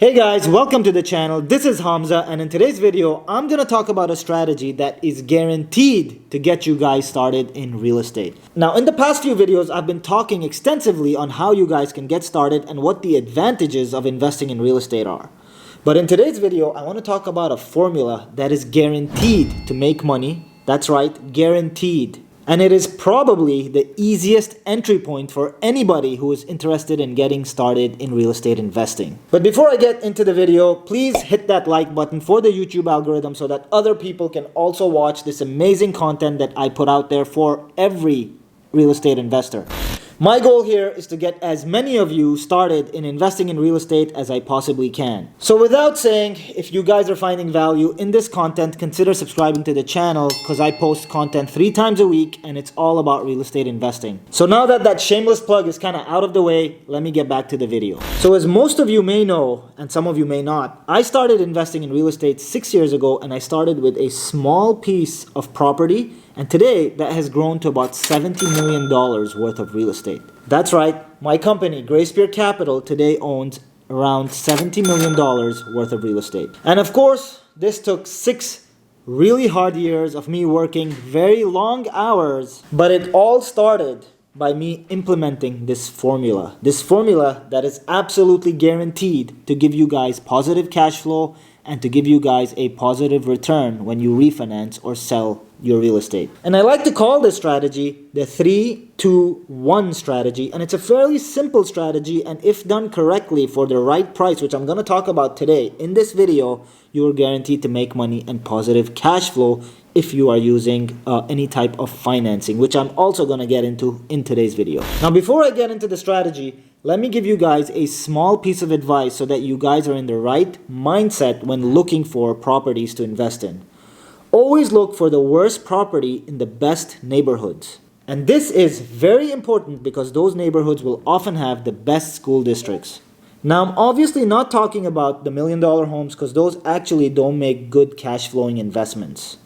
Hey guys, welcome to the channel. This is Hamza, and in today's video, I'm going to talk about a strategy that is guaranteed to get you guys started in real estate. Now, in the past few videos, I've been talking extensively on how you guys can get started and what the advantages of investing in real estate are. But in today's video, I want to talk about a formula that is guaranteed to make money. That's right, guaranteed. And it is probably the easiest entry point for anybody who is interested in getting started in real estate investing. But before I get into the video, please hit that like button for the YouTube algorithm so that other people can also watch this amazing content that I put out there for every real estate investor. My goal here is to get as many of you started in investing in real estate as I possibly can. So without saying, if you guys are finding value in this content, consider subscribing to the channel because I post content 3 times a week and it's all about real estate investing. So now that that shameless plug is kind of out of the way, let me get back to the video. So as most of you may know, and some of you may not, I started investing in real estate 6 years ago, and I started with a small piece of property. And today, that has grown to about $70 million worth of real estate. That's right, my company, Gray Spear Capital, today owns around $70 million worth of real estate. And of course, this took 6 really hard years of me working very long hours. But it all started by me implementing this formula. This formula that is absolutely guaranteed to give you guys positive cash flow and to give you guys a positive return when you refinance or sell your real estate. And I like to call this strategy the 3-2-1 strategy, and it's a fairly simple strategy, and if done correctly for the right price, which I'm going to talk about today in this video, you are guaranteed to make money and positive cash flow if you are using any type of financing, which I'm also going to get into in today's video. Now, before I get into the strategy, let me give you guys a small piece of advice so that you guys are in the right mindset when looking for properties to invest in. Always look for the worst property in the best neighborhoods. And this is very important because those neighborhoods will often have the best school districts. Now, I'm obviously not talking about the $1 million homes because those actually don't make good cash flowing investments.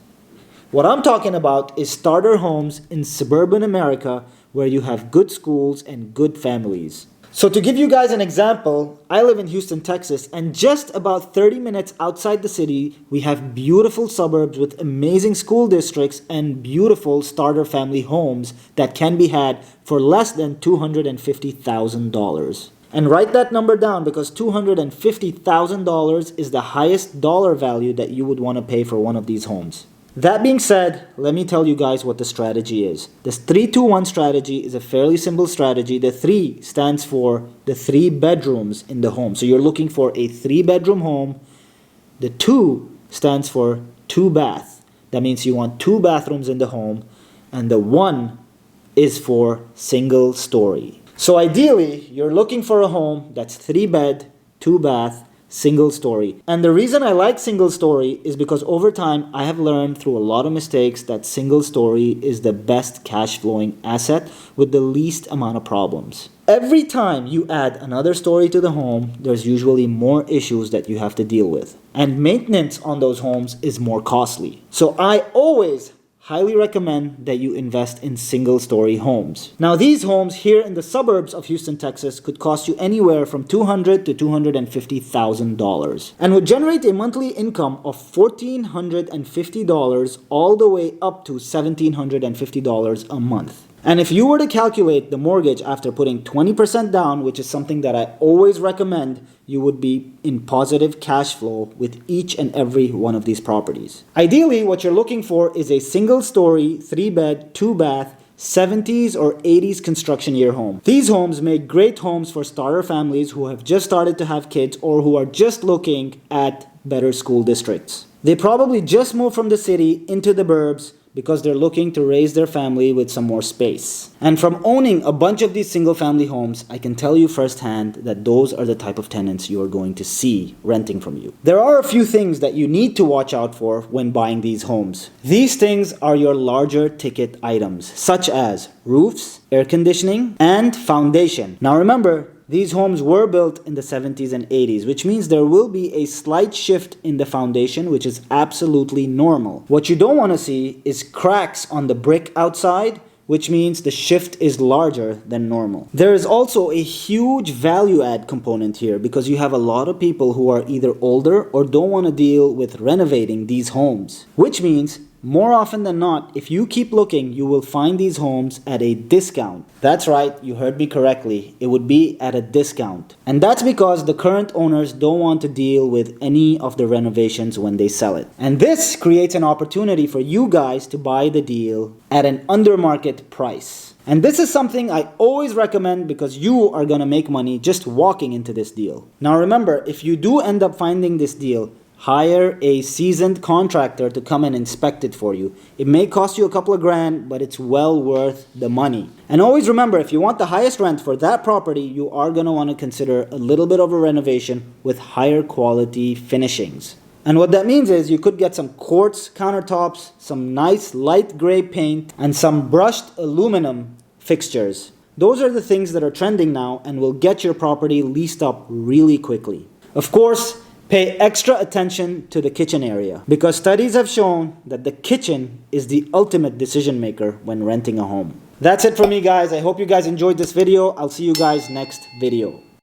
What I'm talking about is starter homes in suburban America where you have good schools and good families. So to give you guys an example, I live in Houston, Texas, and just about 30 minutes outside the city, we have beautiful suburbs with amazing school districts and beautiful starter family homes that can be had for less than $250,000. And write that number down because $250,000 is the highest dollar value that you would want to pay for one of these homes. That being said, let me tell you guys what the strategy is. This 3-2-1 strategy is a fairly simple strategy. The 3 stands for the 3 bedrooms in the home. So you're looking for a 3-bedroom home. The 2 stands for 2 bath. That means you want 2 bathrooms in the home. And the 1 is for single story. So ideally, you're looking for a home that's 3 bed, 2 bath, single story. And the reason I like single story is because over time I have learned through a lot of mistakes that single story is the best cash flowing asset with the least amount of problems. Every time you add another story to the home, there's usually more issues that you have to deal with. And maintenance on those homes is more costly. So I always highly recommend that you invest in single-story homes. Now, these homes here in the suburbs of Houston, Texas could cost you anywhere from $200,000 to $250,000 and would generate a monthly income of $1,450 all the way up to $1,750 a month. And if you were to calculate the mortgage after putting 20% down, which is something that I always recommend, you would be in positive cash flow with each and every one of these properties. Ideally, what you're looking for is a single-story, 3-bed, 2-bath, 70s or 80s construction year home. These homes make great homes for starter families who have just started to have kids or who are just looking at better school districts. They probably just moved from the city into the burbs because they're looking to raise their family with some more space. And from owning a bunch of these single-family homes, I can tell you firsthand that those are the type of tenants you are going to see renting from you. There are a few things that you need to watch out for when buying these homes. These things are your larger ticket items, such as roofs, air conditioning, and foundation. Now remember, these homes were built in the 70s and 80s, which means there will be a slight shift in the foundation, which is absolutely normal. What you don't want to see is cracks on the brick outside, which means the shift is larger than normal. There is also a huge value add component here because you have a lot of people who are either older or don't want to deal with renovating these homes, which means more often than not, if you keep looking, you will find these homes at a discount. That's right, you heard me correctly. It would be at a discount. And that's because the current owners don't want to deal with any of the renovations when they sell it. And this creates an opportunity for you guys to buy the deal at an under market price. And this is something I always recommend because you are going to make money just walking into this deal. Now remember, if you do end up finding this deal, hire a seasoned contractor to come and inspect it for you. It may cost you a couple of grand, but it's well worth the money. And always remember, if you want the highest rent for that property, you are going to want to consider a little bit of a renovation with higher quality finishings. And what that means is you could get some quartz countertops, some nice light gray paint, and some brushed aluminum fixtures. Those are the things that are trending now and will get your property leased up really quickly. Of course, pay extra attention to the kitchen area because studies have shown that the kitchen is the ultimate decision maker when renting a home. That's it for me, guys. I hope you guys enjoyed this video. I'll see you guys next video.